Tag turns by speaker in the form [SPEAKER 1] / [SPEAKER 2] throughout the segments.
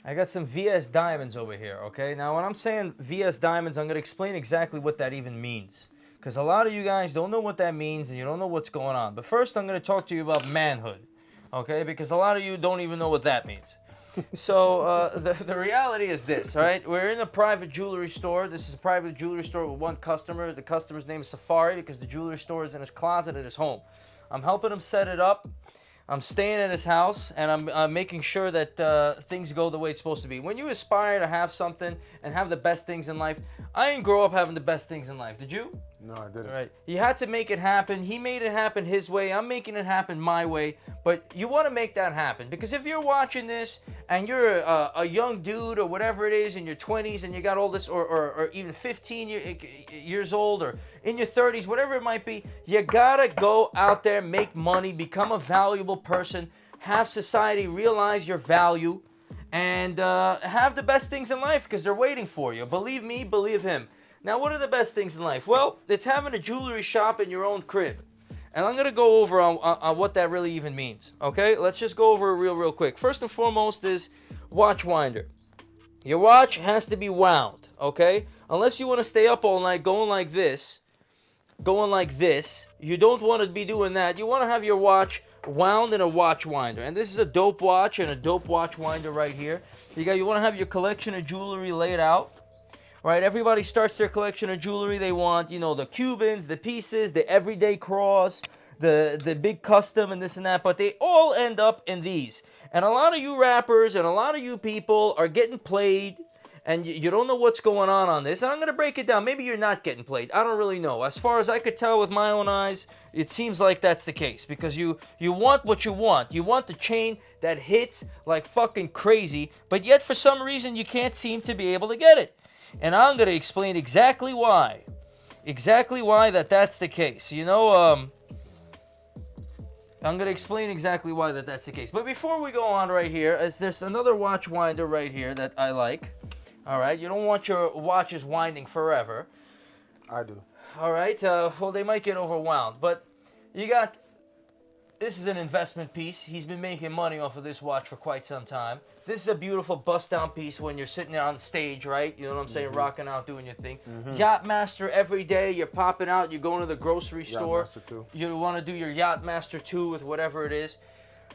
[SPEAKER 1] I got some VS diamonds over here, okay? Now, when I'm saying VS diamonds, I'm going to explain exactly what that even means. Because a lot of you guys don't know what that means and you don't know what's going on. But first, I'm going to talk to you about manhood, okay? Because a lot of you don't even know what that means. So, the reality is this, all right? We're in a private jewelry store. This is a private jewelry store with one customer. The customer's name is Safari because the jewelry store is in his closet at his home. I'm helping him set it up. I'm staying at his house, and I'm making sure that things go the way it's supposed to be. When you aspire to have something and have the best things in life, I didn't grow up having the best things in life. Did you?
[SPEAKER 2] No, I didn't.
[SPEAKER 1] Right. You had to make it happen. He made it happen his way. I'm making it happen my way. But you want to make that happen. Because if you're watching this and you're a young dude or whatever it is in your 20s and you got all this, or even 15 years old or in your 30s, whatever it might be, you got to go out there, make money, become a valuable person, have society realize your value, and have the best things in life because they're waiting for you. Believe me, believe him. Now, what are the best things in life? Well, it's having a jewelry shop in your own crib. And I'm going to go over on what that really even means, okay? Let's just go over it real quick. First and foremost is watch winder. Your watch has to be wound, okay? Unless you want to stay up all night going like this, you don't want to be doing that. You want to have your watch wound in a watch winder. And this is a dope watch and a dope watch winder right here. You want to have your collection of jewelry laid out. Right, everybody starts their collection of jewelry. They want, the Cubans, the pieces, the everyday cross, the big custom and this and that. But they all end up in these. And a lot of you rappers and a lot of you people are getting played. And you don't know what's going on this. And I'm going to break it down. Maybe you're not getting played. I don't really know. As far as I could tell with my own eyes, it seems like that's the case. Because you want what you want. You want the chain that hits like fucking crazy. But yet for some reason you can't seem to be able to get it. And I'm going to explain exactly why. Exactly why that's the case. I'm going to explain exactly why that's the case. But before we go on right here, there's another watch winder right here that I like. All right, you don't want your watches winding forever.
[SPEAKER 2] I do.
[SPEAKER 1] All right, well, they might get overwhelmed. But this is an investment piece. He's been making money off of this watch for quite some time. This is a beautiful bust-down piece when you're sitting there on stage, right? You know what I'm saying? Mm-hmm. Rocking out, doing your thing. Mm-hmm. Yachtmaster every day. You're popping out. You're going to the grocery store.
[SPEAKER 2] Yachtmaster 2.
[SPEAKER 1] You want to do your Yachtmaster 2 with whatever it is.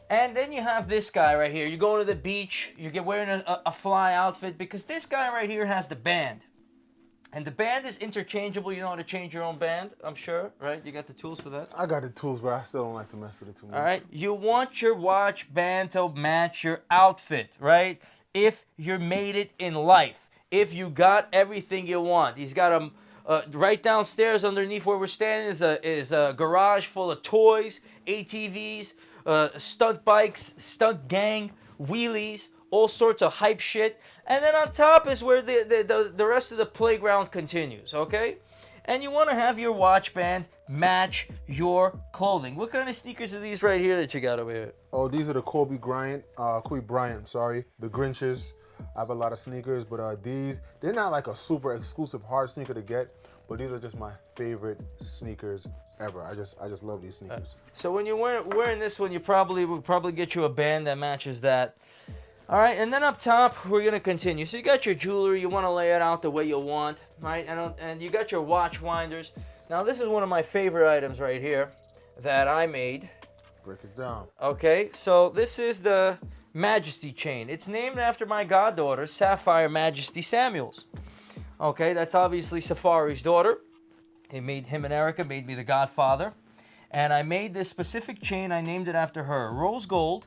[SPEAKER 1] And then you have this guy right here. You're going to the beach. You're wearing a fly outfit because this guy right here has the band. And the band is interchangeable. You know how to change your own band, I'm sure, right? You got the tools for that?
[SPEAKER 2] I got the tools, but I still don't like to mess with it too much.
[SPEAKER 1] All right. You want your watch band to match your outfit, right? If you're made it in life. If you got everything you want. He's got them right downstairs underneath where we're standing is a garage full of toys, ATVs, stunt bikes, stunt gang, wheelies, all sorts of hype shit. And then on top is where the rest of the playground continues, okay? And you want to have your watch band match your clothing. What kind of sneakers are these right here that you got over here?
[SPEAKER 2] Oh, these are the Kobe Bryant, the Grinches. I have a lot of sneakers, but they're not like a super exclusive hard sneaker to get, but these are just my favorite sneakers ever. I just love these sneakers.
[SPEAKER 1] So when you're wearing this one, we'll probably get you a band that matches that. All right, and then up top, we're going to continue. So you got your jewelry. You want to lay it out the way you want, right? And you got your watch winders. Now, this is one of my favorite items right here that I made.
[SPEAKER 2] Break it down.
[SPEAKER 1] Okay, so this is the Majesty chain. It's named after my goddaughter, Sapphire Majesty Samuels. Okay, that's obviously Safari's daughter. Him and Erica made me the godfather. And I made this specific chain. I named it after her. Rose gold.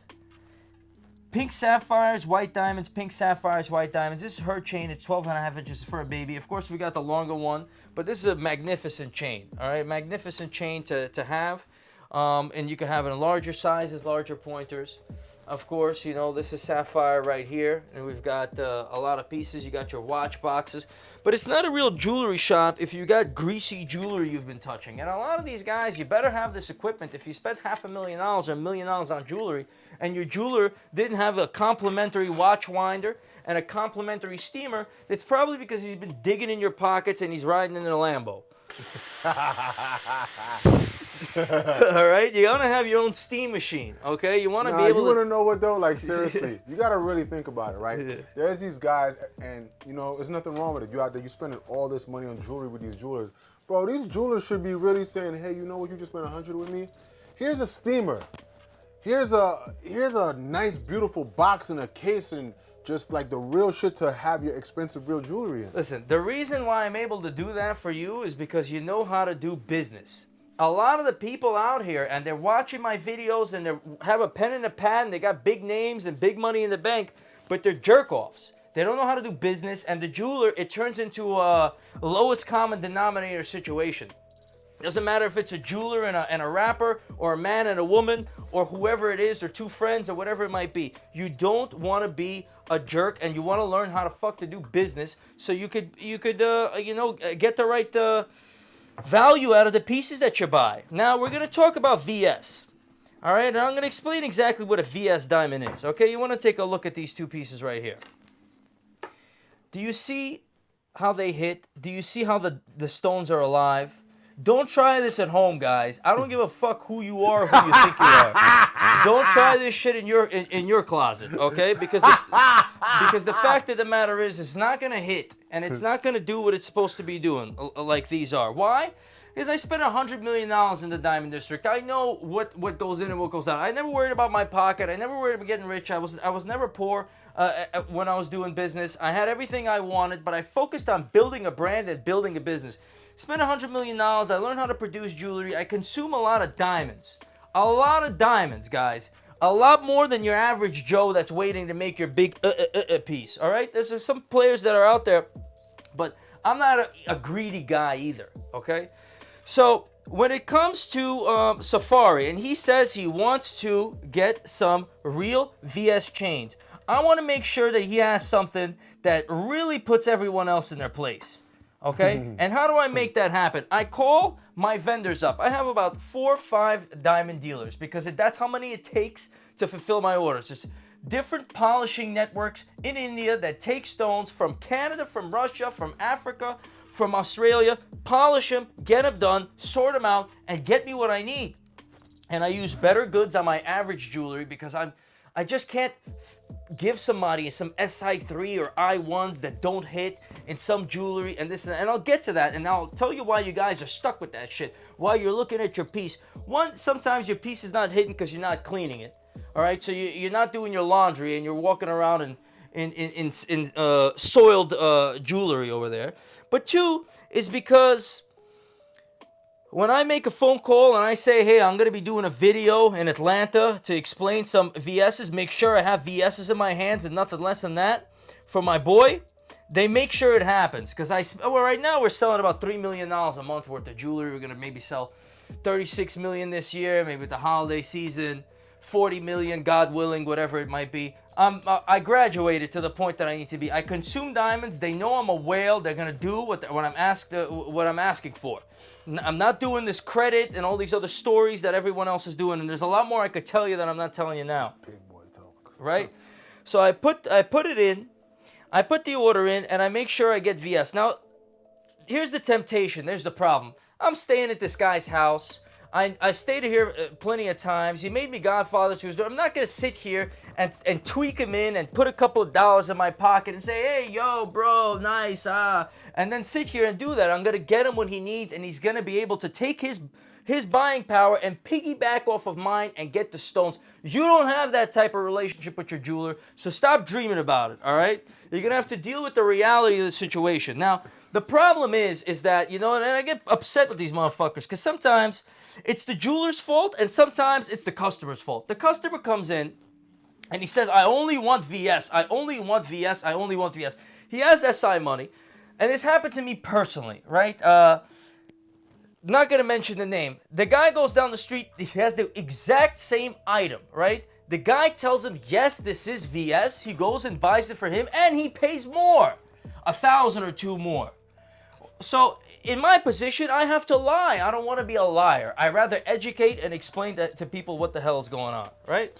[SPEAKER 1] Pink sapphires, white diamonds, pink sapphires, white diamonds. This is her chain. It's 12.5 inches for a baby. Of course, we got the longer one, but this is a magnificent chain, all right? Magnificent chain to have, and you can have it in larger sizes, larger pointers. Of course, this is sapphire right here, and we've got a lot of pieces. You got your watch boxes, but it's not a real jewelry shop if you got greasy jewelry you've been touching. And a lot of these guys, you better have this equipment. If you spent $500,000 or $1 million on jewelry, and your jeweler didn't have a complimentary watch winder and a complimentary steamer, it's probably because he's been digging in your pockets and he's riding in a Lambo. All right, you want to have your own steam machine. Okay, you want to be able
[SPEAKER 2] you
[SPEAKER 1] to.
[SPEAKER 2] want to know what though? Like seriously, you gotta really think about it, right?
[SPEAKER 1] Yeah.
[SPEAKER 2] There's these guys, and you know, there's nothing wrong with it. You out there, you spending all this money on jewelry with these jewelers, bro. These jewelers should be really saying, hey, you know what? You just spent $100 with me. Here's a steamer. Here's a nice, beautiful box and a case and just like the real shit to have your expensive real jewelry in.
[SPEAKER 1] Listen, the reason why I'm able to do that for you is because you know how to do business. A lot of the people out here, and they're watching my videos and they have a pen and a pad and they got big names and big money in the bank, but they're jerk-offs. They don't know how to do business, and the jeweler, it turns into a lowest common denominator situation. Doesn't matter if it's a jeweler and a rapper, or a man and a woman, or whoever it is, or two friends, or whatever it might be. You don't want to be a jerk, and you want to learn how to fuck to do business, so you could get the right value out of the pieces that you buy. Now we're gonna talk about VS. All right, and I'm gonna explain exactly what a VS diamond is. Okay, you want to take a look at these two pieces right here. Do you see how they hit? Do you see how the stones are alive? Don't try this at home, guys. I don't give a fuck who you are or who you think you are. Don't try this shit in your closet, okay? Because the fact of the matter is, it's not gonna hit, and it's not gonna do what it's supposed to be doing, like these are. Why? Because I spent $100 million in the Diamond District. I know what goes in and what goes out. I never worried about my pocket. I never worried about getting rich. I was never poor when I was doing business. I had everything I wanted, but I focused on building a brand and building a business. Spent $100 million. I learned how to produce jewelry. I consume a lot of diamonds. A lot of diamonds, guys. A lot more than your average Joe that's waiting to make your big piece. All right? There's some players that are out there, but I'm not a greedy guy either. Okay? So when it comes to Safari, and he says he wants to get some real VS chains, I want to make sure that he has something that really puts everyone else in their place. Okay? And how do I make that happen? I call my vendors up. I have about 4 or 5 diamond dealers because that's how many it takes to fulfill my orders. It's different polishing networks in India that take stones from Canada, from Russia, from Africa, from Australia, polish them, get them done, sort them out, and get me what I need. And I use better goods on my average jewelry because I just can't give somebody some SI3 or I1s that don't hit in some jewelry and this and that. And I'll get to that, and I'll tell you why you guys are stuck with that shit while you're looking at your piece. One, sometimes your piece is not hidden because you're not cleaning it. All right, so you're not doing your laundry and you're walking around in soiled jewelry over there. But 2 is because when I make a phone call and I say, hey, I'm going to be doing a video in Atlanta to explain some VSs, make sure I have VSs in my hands and nothing less than that for my boy, they make sure it happens. Because right now we're selling about $3 million a month worth of jewelry. We're going to maybe sell $36 million this year, maybe with the holiday season, $40 million, God willing, whatever it might be. I graduated to the point that I need to be. I consume diamonds. They know I'm a whale. They're gonna do what I'm asking for. I'm not doing this credit and all these other stories that everyone else is doing. And there's a lot more I could tell you that I'm not telling you now.
[SPEAKER 2] Big boy talk.
[SPEAKER 1] Right? So I put it in. I put the order in, and I make sure I get VS. Now, here's the temptation. There's the problem. I'm staying at this guy's house. I stayed here plenty of times. He made me godfather to his door. I'm not going to sit here and tweak him in and put a couple of dollars in my pocket and say, hey, yo, bro, nice, and then sit here and do that. I'm going to get him what he needs, and he's going to be able to take his buying power and piggyback off of mine and get the stones. You don't have that type of relationship with your jeweler, so stop dreaming about it, all right? You're going to have to deal with the reality of the situation. Now, the problem is that, and I get upset with these motherfuckers because sometimes it's the jeweler's fault and sometimes it's the customer's fault. The customer comes in and he says, I only want VS. I only want VS. I only want VS. He has SI money. And this happened to me personally, right? Not going to mention the name. The guy goes down the street. He has the exact same item, right? The guy tells him, yes, this is VS. He goes and buys it for him and he pays more, $1,000 or $2 more. So in my position, I have to lie. I don't want to be a liar. I rather educate and explain to people what the hell is going on, right?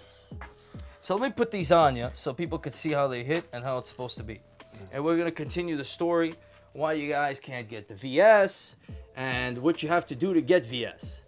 [SPEAKER 1] So let me put these on you so people can see how they hit and how it's supposed to be. And we're going to continue the story, why you guys can't get the VS and what you have to do to get VS.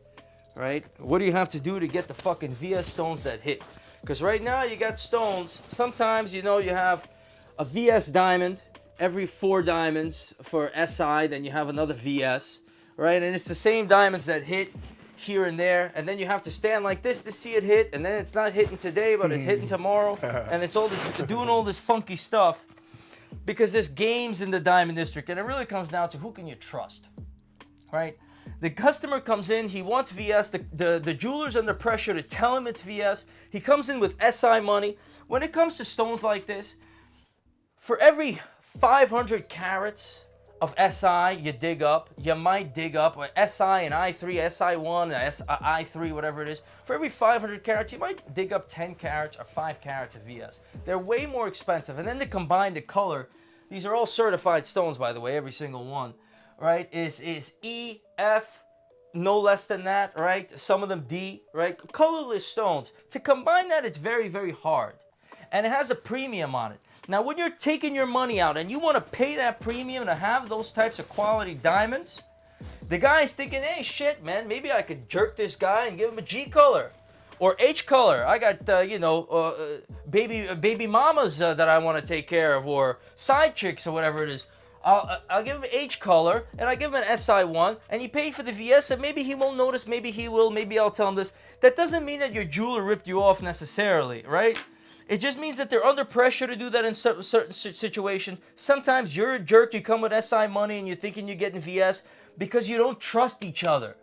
[SPEAKER 1] right? What do you have to do to get the fucking VS stones that hit? Because right now you got stones. Sometimes, you know, you have a VS diamond every 4 diamonds for SI, then you have another VS, right? And it's the same diamonds that hit here and there, and then you have to stand like this to see it hit, and then it's not hitting today, but it's hitting tomorrow, and it's all this, doing all this funky stuff because there's games in the diamond district, and it really comes down to who can you trust, right? The customer comes in, he wants VS, the jeweler's under pressure to tell him it's VS. He comes in with SI money. When it comes to stones like this, for every 500 carats of SI you dig up, you might dig up SI and I3, SI1, I3, whatever it is. For every 500 carats, you might dig up 10 carats or 5 carats of VS. They're way more expensive. And then to combine the color, these are all certified stones, by the way, every single one, right, is E, F, no less than that, right? Some of them D, right? Colorless stones. To combine that, it's very, very hard. And it has a premium on it. Now, when you're taking your money out and you want to pay that premium to have those types of quality diamonds, the guy's thinking, hey, shit, man, maybe I could jerk this guy and give him a G color or H color. I got, baby mamas that I want to take care of, or side chicks or whatever it is. I'll give him H color, and I give him an SI1, and he paid for the VS, and maybe he won't notice, maybe he will, maybe I'll tell him this. That doesn't mean that your jeweler ripped you off necessarily, right? It just means that they're under pressure to do that in certain situations. Sometimes you're a jerk, you come with SI money and you're thinking you're getting VS because you don't trust each other.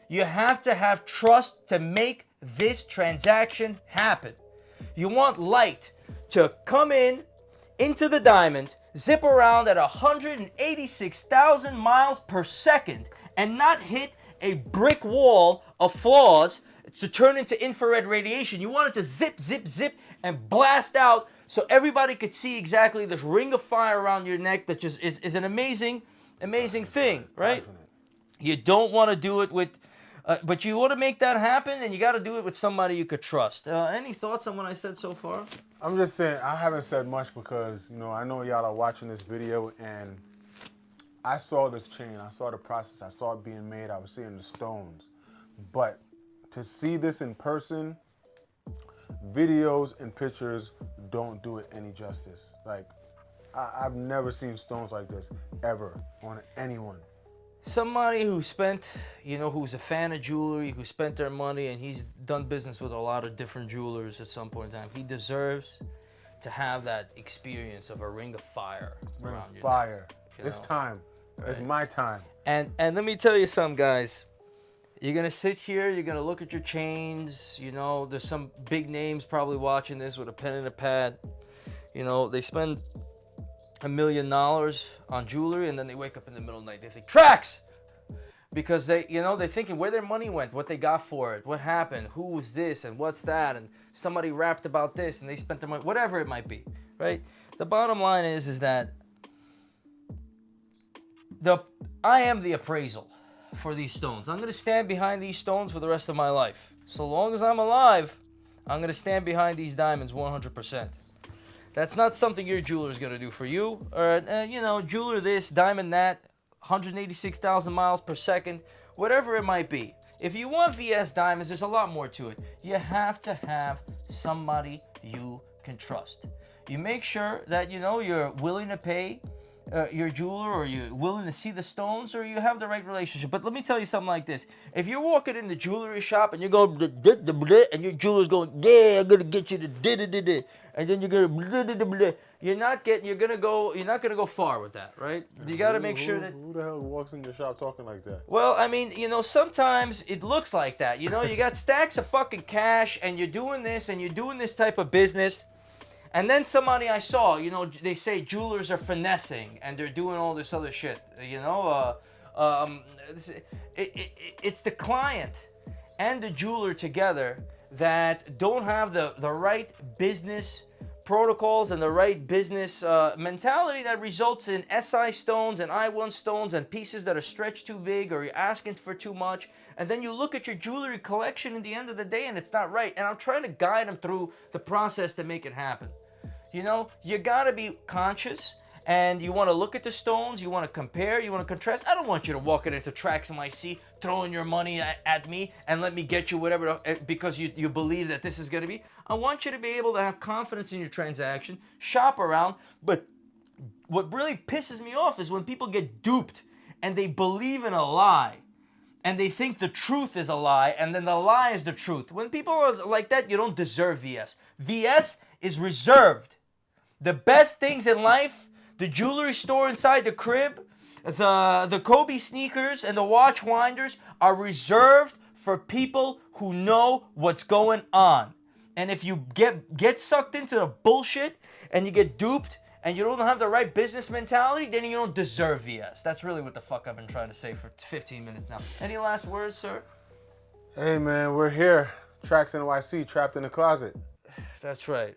[SPEAKER 1] You have to have trust to make this transaction happen. You want light to come into the diamond, zip around at 186,000 miles per second and not hit a brick wall of flaws to turn into infrared radiation. You want it to zip, zip, zip, and blast out so everybody could see exactly this ring of fire around your neck that just is an amazing, amazing thing, right? You don't want to do it with, but you want to make that happen, and you got to do it with somebody you could trust. Any thoughts on what I said so far?
[SPEAKER 2] I'm just saying, I haven't said much because, I know y'all are watching this video, and I saw this chain. I saw the process. I saw it being made. I was seeing the stones. But to see this in person, videos and pictures don't do it any justice. Like, I've never seen stones like this ever on anyone.
[SPEAKER 1] Somebody who spent, who's a fan of jewelry, who spent their money, and he's done business with a lot of different jewelers at some point in time, he deserves to have that experience of a ring of fire around your neck.
[SPEAKER 2] It's time. Right? It's my time.
[SPEAKER 1] And let me tell you something, guys. You're going to sit here, you're going to look at your chains, there's some big names probably watching this with a pen and a pad. They spend $1 million on jewelry, and then they wake up in the middle of the night. They think, Trax! Because they're thinking where their money went, what they got for it, what happened, who was this, and what's that, and somebody rapped about this, and they spent their money, whatever it might be, right? The bottom line is that I am the appraisal for these stones. I'm going to stand behind these stones for the rest of my life. So long as I'm alive, I'm going to stand behind these diamonds 100%. That's not something your jeweler is going to do for you. Or, jeweler this, diamond that, 186,000 miles per second, whatever it might be. If you want VS diamonds, there's a lot more to it. You have to have somebody you can trust. You make sure that, you're willing to pay your jeweler, or you're willing to see the stones, or you have the right relationship. But let me tell you something like this. If you're walking in the jewelry shop and you're going, and your jeweler's going, yeah, I'm going to get you the and then you're going to, you're not going to go far with that, right? You got to make sure that.
[SPEAKER 2] Who the hell walks in your shop talking like that?
[SPEAKER 1] Well, I mean, sometimes it looks like that. You got stacks of fucking cash, and you're doing this, and you're doing this type of business. And then somebody I saw, they say jewelers are finessing and they're doing all this other shit. It's the client and the jeweler together that don't have the right business protocols and the right business mentality that results in SI stones and I1 stones and pieces that are stretched too big, or you're asking for too much. And then you look at your jewelry collection at the end of the day and it's not right. And I'm trying to guide them through the process to make it happen. You got to be conscious and you want to look at the stones, you want to compare, you want to contrast. I don't want you to walk it into TraxNYC, throwing your money at me and let me get you whatever because you believe that this is going to be. I want you to be able to have confidence in your transaction, shop around, but what really pisses me off is when people get duped and they believe in a lie and they think the truth is a lie and then the lie is the truth. When people are like that, you don't deserve VS. VS is reserved. The best things in life, the jewelry store inside the crib, the Kobe sneakers and the watch winders are reserved for people who know what's going on. And if you get sucked into the bullshit and you get duped and you don't have the right business mentality, then you don't deserve VS. That's really what the fuck I've been trying to say for 15 minutes now. Any last words, sir?
[SPEAKER 2] Hey man, we're here. TraxNYC, trapped in the closet.
[SPEAKER 1] That's right.